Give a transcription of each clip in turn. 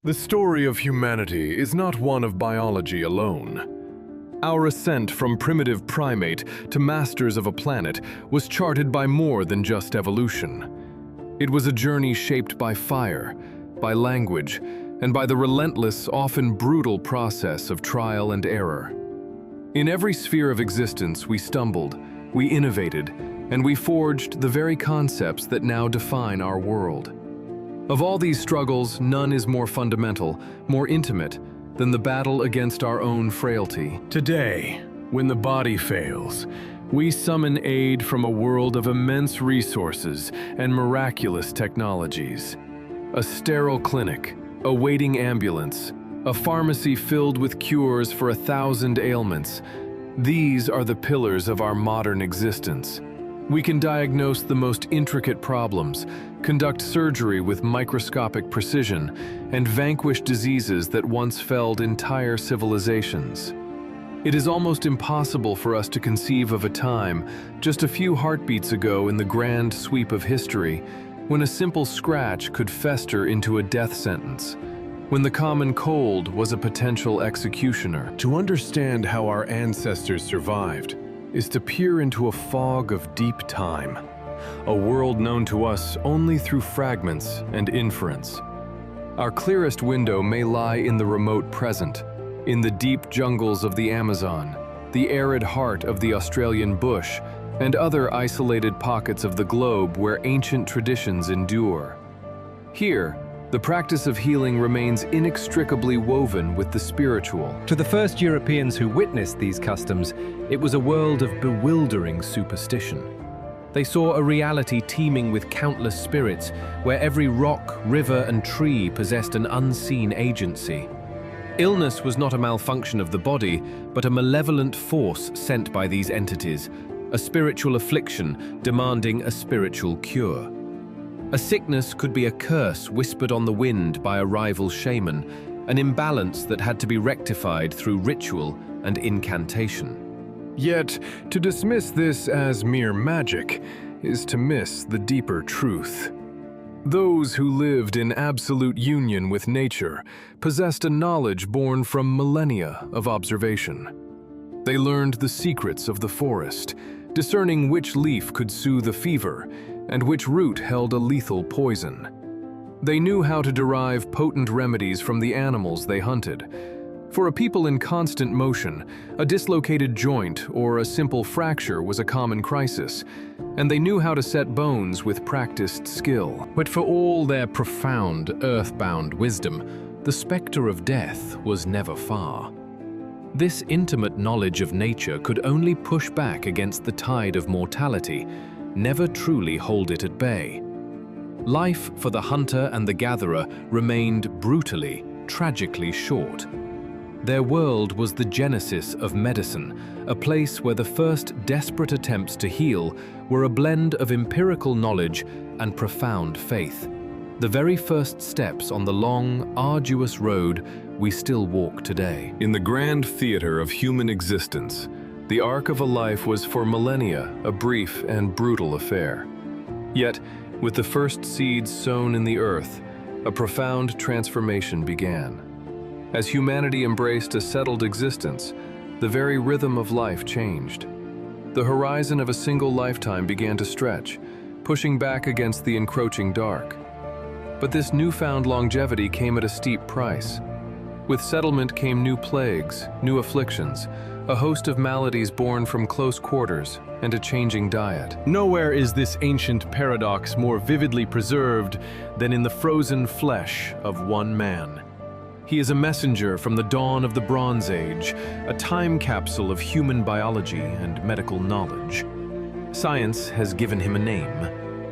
The story of humanity is not one of biology alone. Our ascent from primitive primate to masters of a planet was charted by more than just evolution. It was a journey shaped by fire, by language, and by the relentless, often brutal process of trial and error. In every sphere of existence, we stumbled, we innovated, and we forged the very concepts that now define our world. Of all these struggles, none is more fundamental, more intimate, than the battle against our own frailty. Today, when the body fails, we summon aid from a world of immense resources and miraculous technologies. A sterile clinic, a waiting ambulance, a pharmacy filled with cures for 1,000 ailments. These are the pillars of our modern existence. We can diagnose the most intricate problems, conduct surgery with microscopic precision, and vanquish diseases that once felled entire civilizations. It is almost impossible for us to conceive of a time, just a few heartbeats ago in the grand sweep of history, when a simple scratch could fester into a death sentence, when the common cold was a potential executioner. To understand how our ancestors survived is to peer into a fog of deep time, a world known to us only through fragments and inference. Our clearest window may lie in the remote present, in the deep jungles of the Amazon, the arid heart of the Australian bush, and other isolated pockets of the globe where ancient traditions endure. Here, the practice of healing remains inextricably woven with the spiritual. To the first Europeans who witnessed these customs, it was a world of bewildering superstition. They saw a reality teeming with countless spirits, where every rock, river, and tree possessed an unseen agency. Illness was not a malfunction of the body, but a malevolent force sent by these entities, a spiritual affliction demanding a spiritual cure. A sickness could be a curse whispered on the wind by a rival shaman, an imbalance that had to be rectified through ritual and incantation. Yet, to dismiss this as mere magic is to miss the deeper truth. Those who lived in absolute union with nature possessed a knowledge born from millennia of observation. They learned the secrets of the forest, discerning which leaf could soothe a fever and which root held a lethal poison. They knew how to derive potent remedies from the animals they hunted. For a people in constant motion, a dislocated joint or a simple fracture was a common crisis, and they knew how to set bones with practiced skill. But for all their profound, earthbound wisdom, the specter of death was never far. This intimate knowledge of nature could only push back against the tide of mortality, never truly hold it at bay. Life for the hunter and the gatherer remained brutally, tragically short. Their world was the genesis of medicine, a place where the first desperate attempts to heal were a blend of empirical knowledge and profound faith. The very first steps on the long, arduous road we still walk today. In the grand theater of human existence, the arc of a life was for millennia a brief and brutal affair. Yet, with the first seeds sown in the earth, a profound transformation began. As humanity embraced a settled existence, the very rhythm of life changed. The horizon of a single lifetime began to stretch, pushing back against the encroaching dark. But this newfound longevity came at a steep price. With settlement came new plagues, new afflictions, a host of maladies born from close quarters, and a changing diet. Nowhere is this ancient paradox more vividly preserved than in the frozen flesh of one man. He is a messenger from the dawn of the Bronze Age, a time capsule of human biology and medical knowledge. Science has given him a name,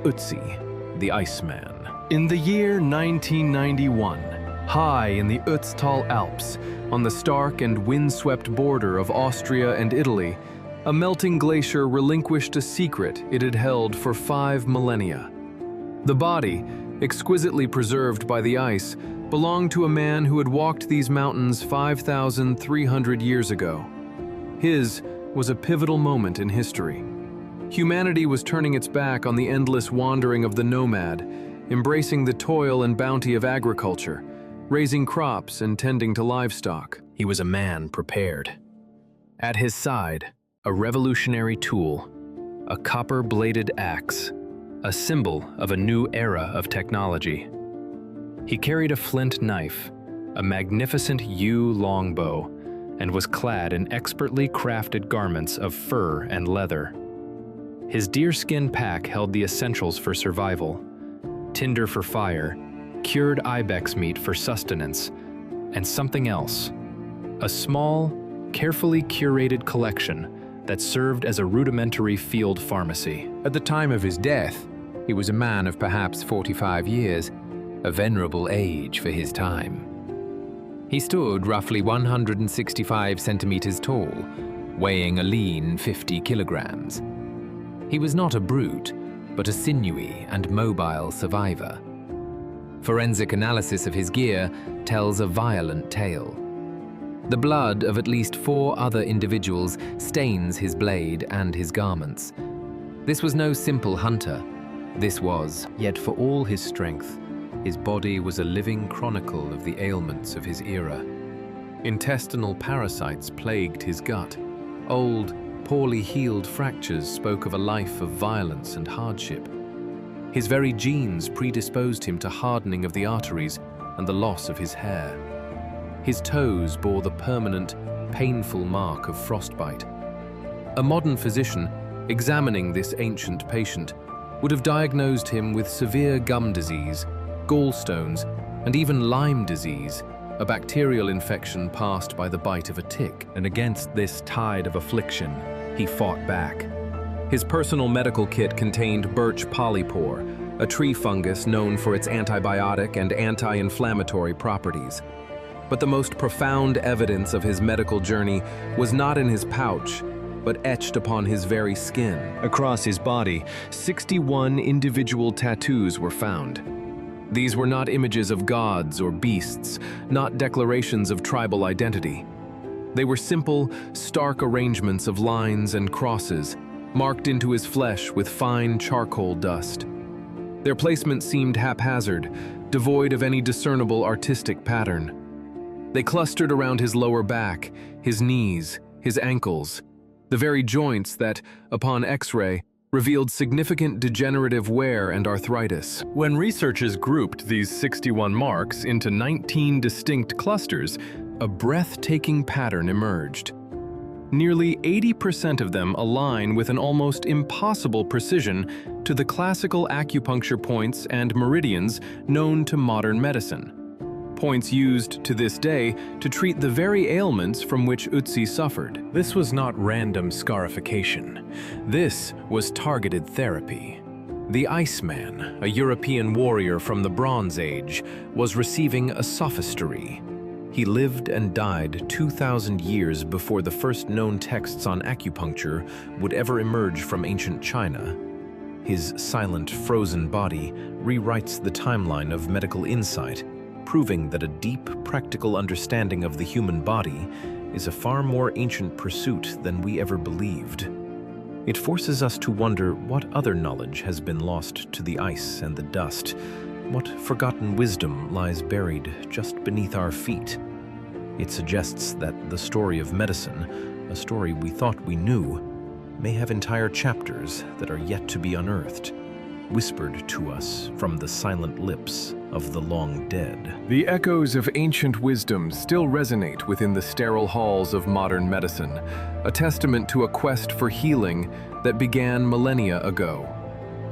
Ötzi the Iceman. In the year 1991, high in the Ötztal Alps, on the stark and windswept border of Austria and Italy, a melting glacier relinquished a secret it had held for 5 millennia. The body, exquisitely preserved by the ice, belonged to a man who had walked these mountains 5,300 years ago. His was a pivotal moment in history. Humanity was turning its back on the endless wandering of the nomad, embracing the toil and bounty of agriculture, raising crops and tending to livestock. He was a man prepared. At his side, a revolutionary tool, a copper-bladed axe, a symbol of a new era of technology. He carried a flint knife, a magnificent yew longbow, and was clad in expertly crafted garments of fur and leather. His deerskin pack held the essentials for survival: tinder for fire, cured ibex meat for sustenance, and something else, a small, carefully curated collection that served as a rudimentary field pharmacy. At the time of his death, he was a man of perhaps 45 years, a venerable age for his time. He stood roughly 165 centimeters tall, weighing a lean 50 kilograms. He was not a brute, but a sinewy and mobile survivor. Forensic analysis of his gear tells a violent tale. The blood of at least 4 other individuals stains his blade and his garments. This was no simple hunter. This was, yet for all his strength, his body was a living chronicle of the ailments of his era. Intestinal parasites plagued his gut. Old, poorly healed fractures spoke of a life of violence and hardship. His very genes predisposed him to hardening of the arteries and the loss of his hair. His toes bore the permanent, painful mark of frostbite. A modern physician, examining this ancient patient, would have diagnosed him with severe gum disease, gallstones, and even Lyme disease, a bacterial infection passed by the bite of a tick. And against this tide of affliction, he fought back. His personal medical kit contained birch polypore, a tree fungus known for its antibiotic and anti-inflammatory properties. But the most profound evidence of his medical journey was not in his pouch, but etched upon his very skin. Across his body, 61 individual tattoos were found. These were not images of gods or beasts, not declarations of tribal identity. They were simple, stark arrangements of lines and crosses, marked into his flesh with fine charcoal dust. Their placement seemed haphazard, devoid of any discernible artistic pattern. They clustered around his lower back, his knees, his ankles, the very joints that, upon X-ray, revealed significant degenerative wear and arthritis. When researchers grouped these 61 marks into 19 distinct clusters, a breathtaking pattern emerged. Nearly 80% of them align with an almost impossible precision to the classical acupuncture points and meridians known to modern medicine. Points used to this day to treat the very ailments from which Ötzi suffered. This was not random scarification. This was targeted therapy. The Iceman, a European warrior from the Bronze Age, was receiving a sophistry. He lived and died 2,000 years before the first known texts on acupuncture would ever emerge from ancient China. His silent, frozen body rewrites the timeline of medical insight, proving that a deep, practical understanding of the human body is a far more ancient pursuit than we ever believed. It forces us to wonder what other knowledge has been lost to the ice and the dust, what forgotten wisdom lies buried just beneath our feet. It suggests that the story of medicine, a story we thought we knew, may have entire chapters that are yet to be unearthed, whispered to us from the silent lips of the long dead. The echoes of ancient wisdom still resonate within the sterile halls of modern medicine, a testament to a quest for healing that began millennia ago.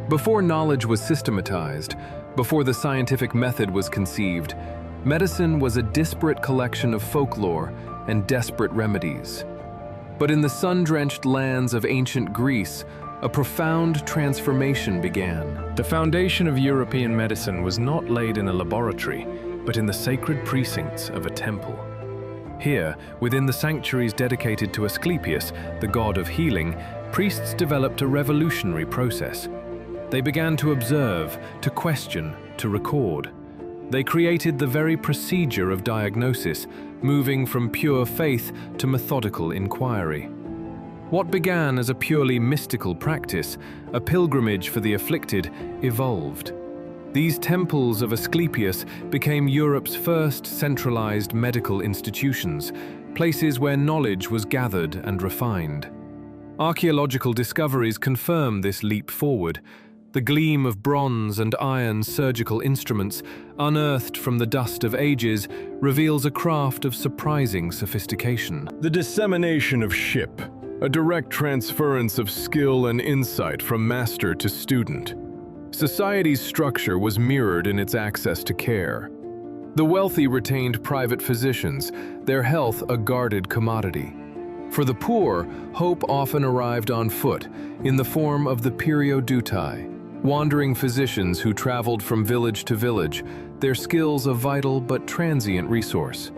Before knowledge was systematized, before the scientific method was conceived, medicine was a disparate collection of folklore and desperate remedies. But in the sun-drenched lands of ancient Greece, a profound transformation began. The foundation of European medicine was not laid in a laboratory, but in the sacred precincts of a temple. Here, within the sanctuaries dedicated to Asclepius, the god of healing, priests developed a revolutionary process. They began to observe, to question, to record. They created the very procedure of diagnosis, moving from pure faith to methodical inquiry. What began as a purely mystical practice, a pilgrimage for the afflicted, evolved. These temples of Asclepius became Europe's first centralized medical institutions, places where knowledge was gathered and refined. Archaeological discoveries confirm this leap forward. The gleam of bronze and iron surgical instruments, unearthed from the dust of ages, reveals a craft of surprising sophistication. The dissemination of ship, a direct transference of skill and insight from master to student. Society's structure was mirrored in its access to care. The wealthy retained private physicians, their health a guarded commodity. For the poor, hope often arrived on foot, in the form of the periodutai, wandering physicians who traveled from village to village, their skills a vital but transient resource.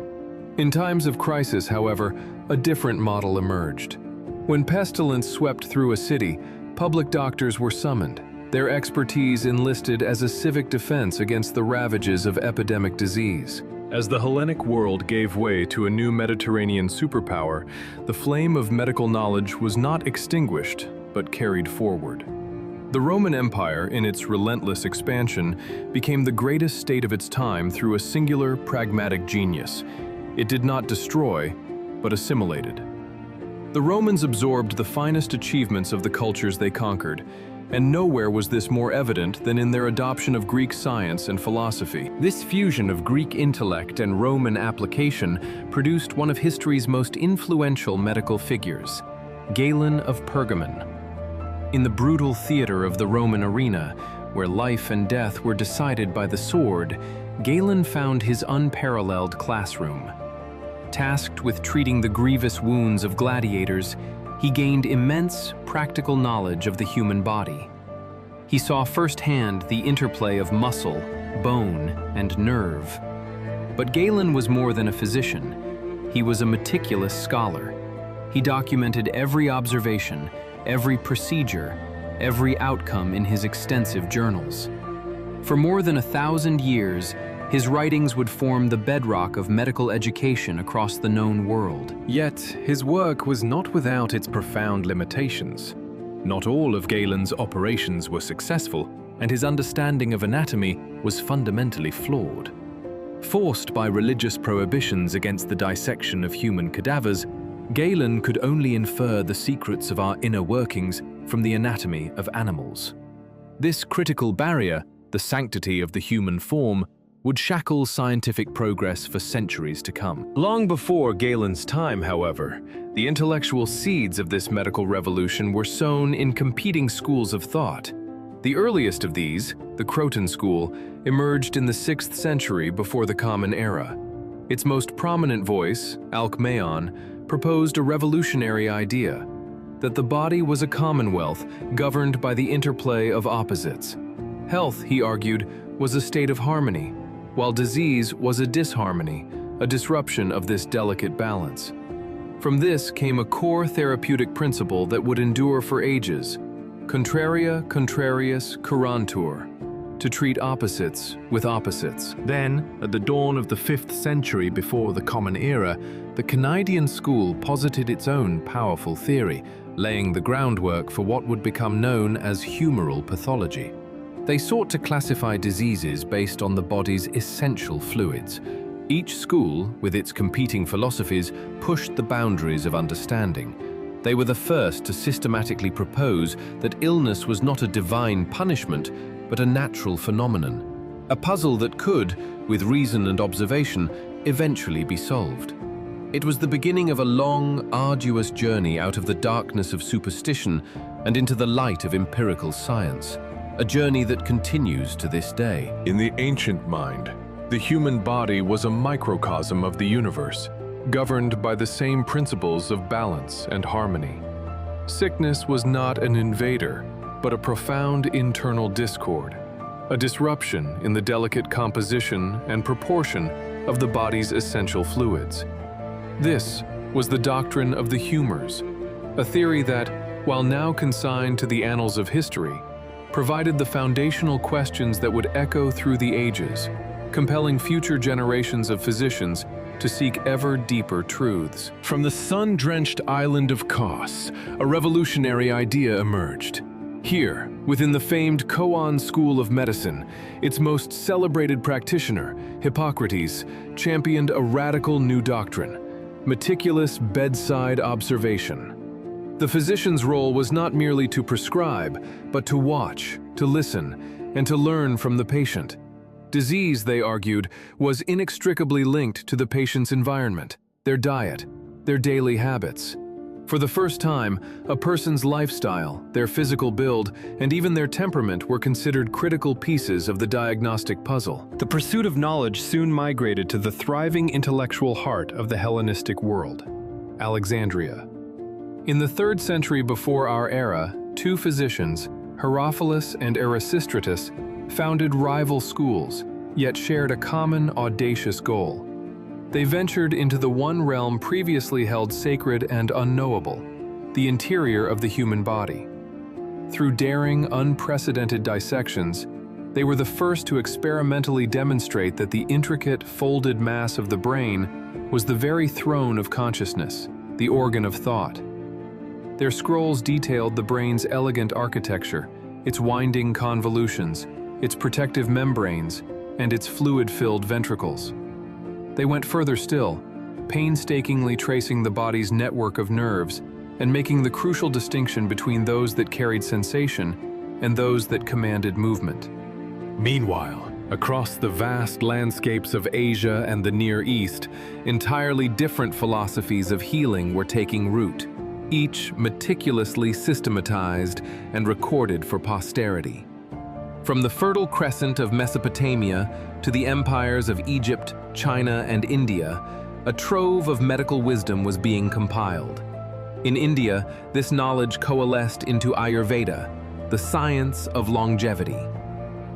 In times of crisis, however, a different model emerged. When pestilence swept through a city, public doctors were summoned, their expertise enlisted as a civic defense against the ravages of epidemic disease. As the Hellenic world gave way to a new Mediterranean superpower, the flame of medical knowledge was not extinguished, but carried forward. The Roman Empire, in its relentless expansion, became the greatest state of its time through a singular, pragmatic genius. It did not destroy, but assimilated. The Romans absorbed the finest achievements of the cultures they conquered, and nowhere was this more evident than in their adoption of Greek science and philosophy. This fusion of Greek intellect and Roman application produced one of history's most influential medical figures, Galen of Pergamon. In the brutal theater of the Roman arena, where life and death were decided by the sword, Galen found his unparalleled classroom. Tasked with treating the grievous wounds of gladiators, he gained immense practical knowledge of the human body. He saw firsthand the interplay of muscle, bone, and nerve. But Galen was more than a physician. He was a meticulous scholar. He documented every observation, every procedure, every outcome in his extensive journals. For more than 1,000 years, his writings would form the bedrock of medical education across the known world. Yet, his work was not without its profound limitations. Not all of Galen's operations were successful, and his understanding of anatomy was fundamentally flawed. Forced by religious prohibitions against the dissection of human cadavers, Galen could only infer the secrets of our inner workings from the anatomy of animals. This critical barrier, the sanctity of the human form, would shackle scientific progress for centuries to come. Long before Galen's time, however, the intellectual seeds of this medical revolution were sown in competing schools of thought. The earliest of these, the Croton school, emerged in the 6th century before the Common Era. Its most prominent voice, Alcmaeon, proposed a revolutionary idea, that the body was a commonwealth governed by the interplay of opposites. Health, he argued, was a state of harmony, while disease was a disharmony, a disruption of this delicate balance. From this came a core therapeutic principle that would endure for ages: contraria contrarius curantur, to treat opposites with opposites. Then, at the dawn of the 5th century before the Common Era, the Cnidian school posited its own powerful theory, laying the groundwork for what would become known as humoral pathology. They sought to classify diseases based on the body's essential fluids. Each school, with its competing philosophies, pushed the boundaries of understanding. They were the first to systematically propose that illness was not a divine punishment, but a natural phenomenon, a puzzle that could, with reason and observation, eventually be solved. It was the beginning of a long, arduous journey out of the darkness of superstition and into the light of empirical science. A journey that continues to this day. In the ancient mind, the human body was a microcosm of the universe, governed by the same principles of balance and harmony. Sickness was not an invader, but a profound internal discord, a disruption in the delicate composition and proportion of the body's essential fluids. This was the doctrine of the humors, a theory that, while now consigned to the annals of history, provided the foundational questions that would echo through the ages, compelling future generations of physicians to seek ever deeper truths. From the sun-drenched island of Kos, a revolutionary idea emerged. Here, Within the famed Koan school of medicine, its most celebrated practitioner, Hippocrates, championed a radical new doctrine: meticulous bedside observation. The physician's role was not merely to prescribe, but to watch, to listen, and to learn from the patient. Disease, they argued, was inextricably linked to the patient's environment, their diet, their daily habits. For the first time, a person's lifestyle, their physical build, and even their temperament were considered critical pieces of the diagnostic puzzle. The pursuit of knowledge soon migrated to the thriving intellectual heart of the Hellenistic world, Alexandria. In the 3rd century before our era, 2 physicians, Herophilus and Erasistratus, founded rival schools, yet shared a common, audacious goal. They ventured into the one realm previously held sacred and unknowable, the interior of the human body. Through daring, unprecedented dissections, they were the first to experimentally demonstrate that the intricate, folded mass of the brain was the very throne of consciousness, the organ of thought. Their scrolls detailed the brain's elegant architecture, its winding convolutions, its protective membranes, and its fluid-filled ventricles. They went further still, painstakingly tracing the body's network of nerves and making the crucial distinction between those that carried sensation and those that commanded movement. Meanwhile, across the vast landscapes of Asia and the Near East, entirely different philosophies of healing were taking root, each meticulously systematized and recorded for posterity. From the Fertile Crescent of Mesopotamia to the empires of Egypt, China, and India, a trove of medical wisdom was being compiled. In India, this knowledge coalesced into Ayurveda, the science of longevity.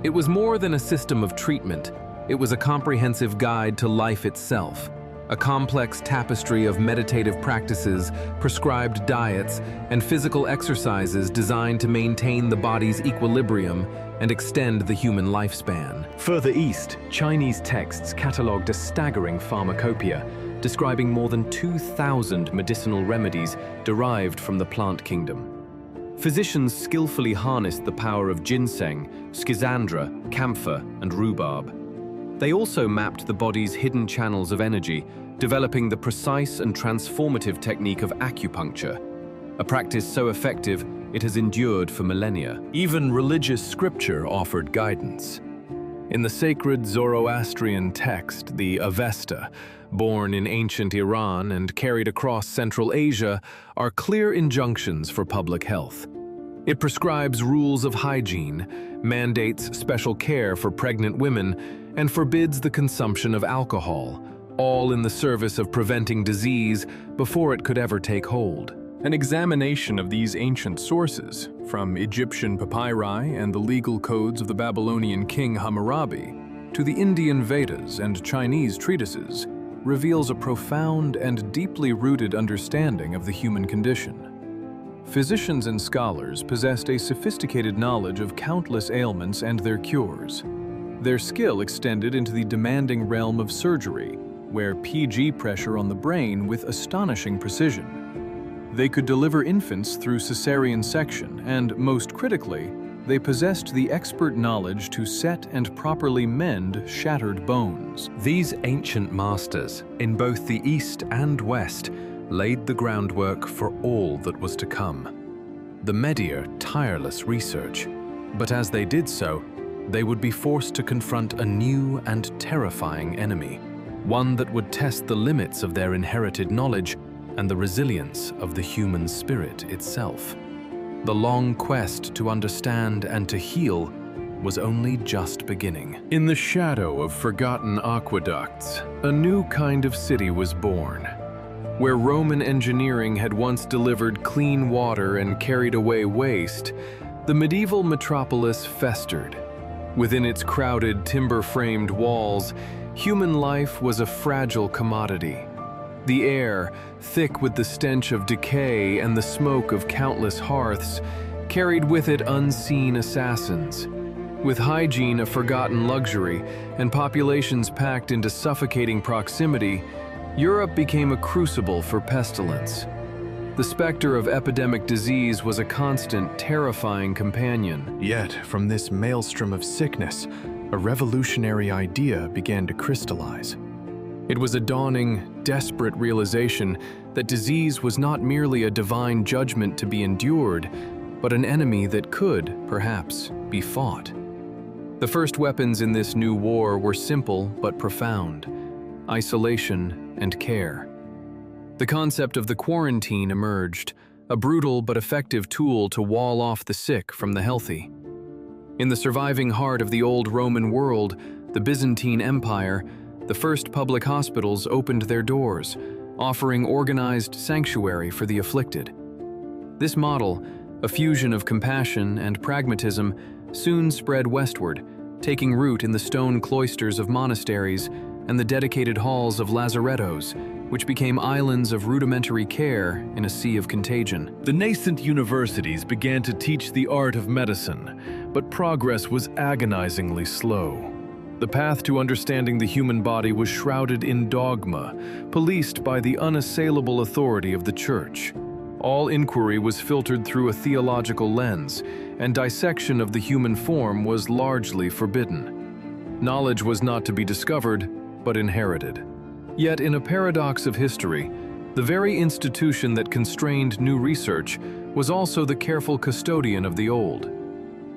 It was more than a system of treatment, it was a comprehensive guide to life itself, a complex tapestry of meditative practices, prescribed diets, and physical exercises designed to maintain the body's equilibrium and extend the human lifespan. Further east, Chinese texts catalogued a staggering pharmacopoeia, describing more than 2,000 medicinal remedies derived from the plant kingdom. Physicians skillfully harnessed the power of ginseng, schizandra, camphor, and rhubarb. They also mapped the body's hidden channels of energy, developing the precise and transformative technique of acupuncture, a practice so effective it has endured for millennia. Even religious scripture offered guidance. In the sacred Zoroastrian text, the Avesta, born in ancient Iran and carried across Central Asia, are clear injunctions for public health. It prescribes rules of hygiene, mandates special care for pregnant women, and forbids the consumption of alcohol, all in the service of preventing disease before it could ever take hold. An examination of these ancient sources, from Egyptian papyri and the legal codes of the Babylonian king Hammurabi, to the Indian Vedas and Chinese treatises, reveals a profound and deeply rooted understanding of the human condition. Physicians and scholars possessed a sophisticated knowledge of countless ailments and their cures. Their skill extended into the demanding realm of surgery, where PG pressure on the brain with astonishing precision. They could deliver infants through cesarean section, and most critically, they possessed the expert knowledge to set and properly mend shattered bones. These ancient masters, in both the East and West, laid the groundwork for all that was to come. The media tireless research, but as they did so, they would be forced to confront a new and terrifying enemy, one that would test the limits of their inherited knowledge and the resilience of the human spirit itself. The long quest to understand and to heal was only just beginning. In the shadow of forgotten aqueducts, a new kind of city was born. Where Roman engineering had once delivered clean water and carried away waste, the medieval metropolis festered. Within its crowded, timber-framed walls, human life was a fragile commodity. The air, thick with the stench of decay and the smoke of countless hearths, carried with it unseen assassins. With hygiene a forgotten luxury and populations packed into suffocating proximity, Europe became a crucible for pestilence. The specter of epidemic disease was a constant, terrifying companion. Yet, from this maelstrom of sickness, a revolutionary idea began to crystallize. It was a dawning, desperate realization that disease was not merely a divine judgment to be endured, but an enemy that could, perhaps, be fought. The first weapons in this new war were simple but profound: isolation and care. The concept of the quarantine emerged, a brutal but effective tool to wall off the sick from the healthy. In the surviving heart of the old Roman world, the Byzantine Empire, the first public hospitals opened their doors, offering organized sanctuary for the afflicted. This model, a fusion of compassion and pragmatism, soon spread westward, taking root in the stone cloisters of monasteries and the dedicated halls of lazarettos, which became islands of rudimentary care in a sea of contagion. The nascent universities began to teach the art of medicine, but progress was agonizingly slow. The path to understanding the human body was shrouded in dogma, policed by the unassailable authority of the Church. All inquiry was filtered through a theological lens, and dissection of the human form was largely forbidden. Knowledge was not to be discovered, but inherited. Yet, in a paradox of history, the very institution that constrained new research was also the careful custodian of the old.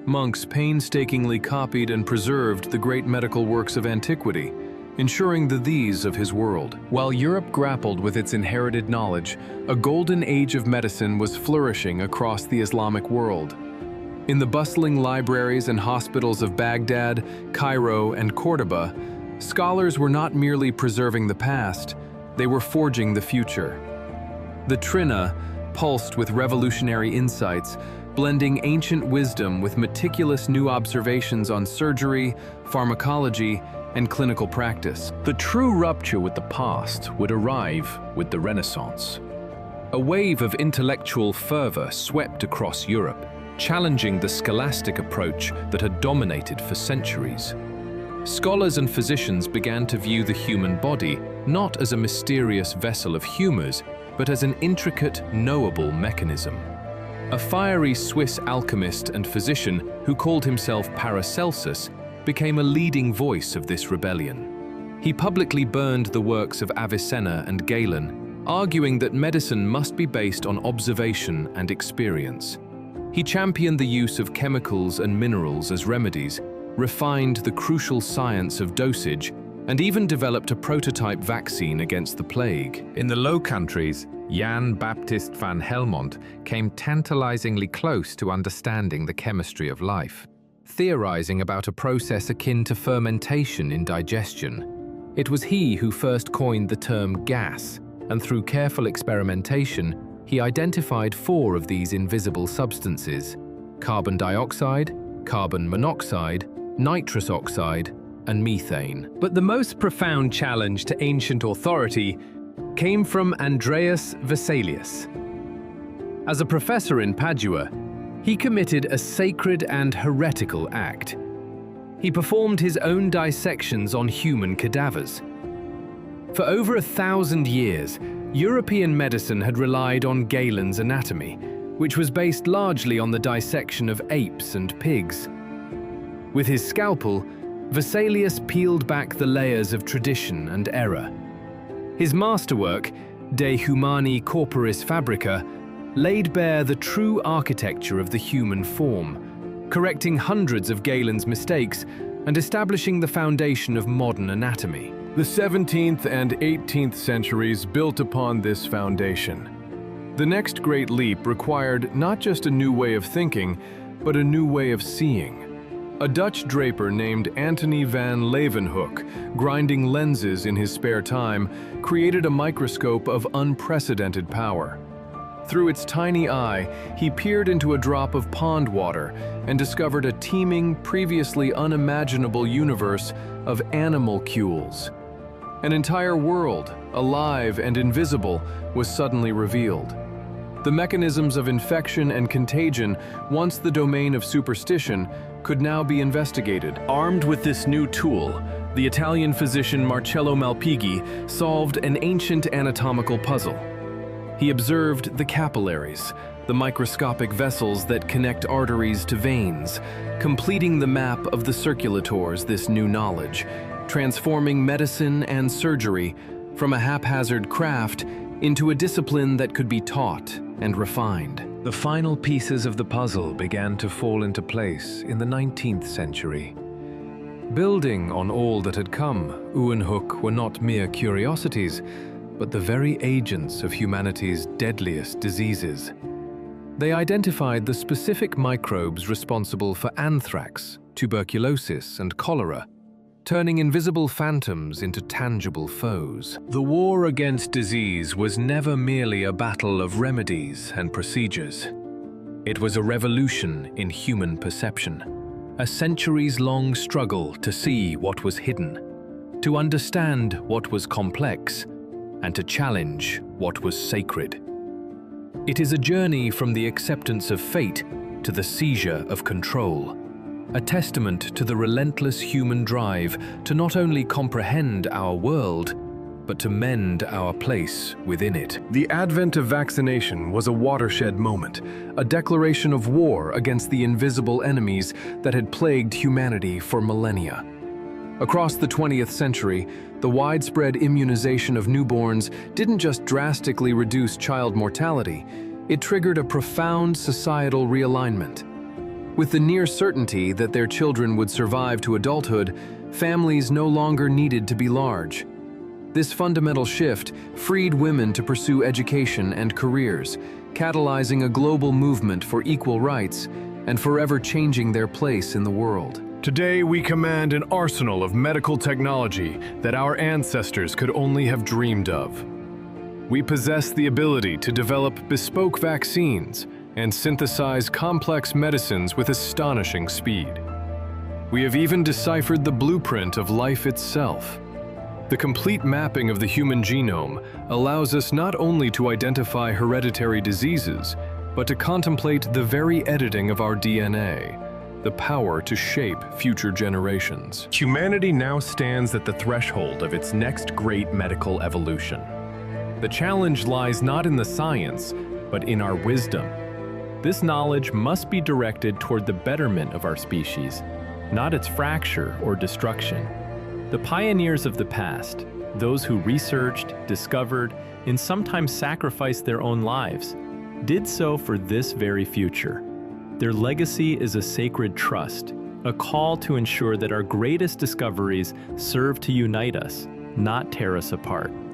Monks painstakingly copied and preserved the great medical works of antiquity, ensuring the these of his world. While Europe grappled with its inherited knowledge, a golden age of medicine was flourishing across the Islamic world. In the bustling libraries and hospitals of Baghdad, Cairo, and Cordoba, scholars were not merely preserving the past, they were forging the future. The Trina pulsed with revolutionary insights, blending ancient wisdom with meticulous new observations on surgery, pharmacology, and clinical practice. The true rupture with the past would arrive with the Renaissance. A wave of intellectual fervor swept across Europe, challenging the scholastic approach that had dominated for centuries. Scholars and physicians began to view the human body not as a mysterious vessel of humors, but as an intricate, knowable mechanism. A fiery Swiss alchemist and physician who called himself Paracelsus became a leading voice of this rebellion. He publicly burned the works of Avicenna and Galen, arguing that medicine must be based on observation and experience. He championed the use of chemicals and minerals as remedies, refined the crucial science of dosage, and even developed a prototype vaccine against the plague. In the Low Countries, Jan Baptist van Helmont came tantalizingly close to understanding the chemistry of life, theorizing about a process akin to fermentation in digestion. It was he who first coined the term gas, and through careful experimentation, he identified 4 of these invisible substances: carbon dioxide, carbon monoxide, nitrous oxide, and methane. But the most profound challenge to ancient authority came from Andreas Vesalius. As a professor in Padua, he committed a sacred and heretical act. He performed his own dissections on human cadavers. For over 1,000 years, European medicine had relied on Galen's anatomy, which was based largely on the dissection of apes and pigs. With his scalpel, Vesalius peeled back the layers of tradition and error. His masterwork, De Humani Corporis Fabrica, laid bare the true architecture of the human form, correcting hundreds of Galen's mistakes and establishing the foundation of modern anatomy. The 17th and 18th centuries built upon this foundation. The next great leap required not just a new way of thinking, but a new way of seeing. A Dutch draper named Antony van Leeuwenhoek, grinding lenses in his spare time, created a microscope of unprecedented power. Through its tiny eye, he peered into a drop of pond water and discovered a teeming, previously unimaginable universe of animalcules. An entire world, alive and invisible, was suddenly revealed. The mechanisms of infection and contagion, once the domain of superstition, could now be investigated. Armed with this new tool, the Italian physician Marcello Malpighi solved an ancient anatomical puzzle. He observed the capillaries, the microscopic vessels that connect arteries to veins, completing the map of the circulators, this new knowledge, transforming medicine and surgery from a haphazard craft into a discipline that could be taught and refined. The final pieces of the puzzle began to fall into place in the 19th century. Building on all that had come, Ewenhoek were not mere curiosities, but the very agents of humanity's deadliest diseases. They identified the specific microbes responsible for anthrax, tuberculosis, and cholera, turning invisible phantoms into tangible foes. The war against disease was never merely a battle of remedies and procedures. It was a revolution in human perception, a centuries-long struggle to see what was hidden, to understand what was complex, and to challenge what was sacred. It is a journey from the acceptance of fate to the seizure of control, a testament to the relentless human drive to not only comprehend our world, but to mend our place within it. The advent of vaccination was a watershed moment, a declaration of war against the invisible enemies that had plagued humanity for millennia. Across the 20th century, the widespread immunization of newborns didn't just drastically reduce child mortality, it triggered a profound societal realignment. With the near certainty that their children would survive to adulthood, families no longer needed to be large. This fundamental shift freed women to pursue education and careers, catalyzing a global movement for equal rights and forever changing their place in the world. Today, we command an arsenal of medical technology that our ancestors could only have dreamed of. We possess the ability to develop bespoke vaccines and synthesize complex medicines with astonishing speed. We have even deciphered the blueprint of life itself. The complete mapping of the human genome allows us not only to identify hereditary diseases, but to contemplate the very editing of our DNA, the power to shape future generations. Humanity now stands at the threshold of its next great medical evolution. The challenge lies not in the science, but in our wisdom. This knowledge must be directed toward the betterment of our species, not its fracture or destruction. The pioneers of the past, those who researched, discovered, and sometimes sacrificed their own lives, did so for this very future. Their legacy is a sacred trust, a call to ensure that our greatest discoveries serve to unite us, not tear us apart.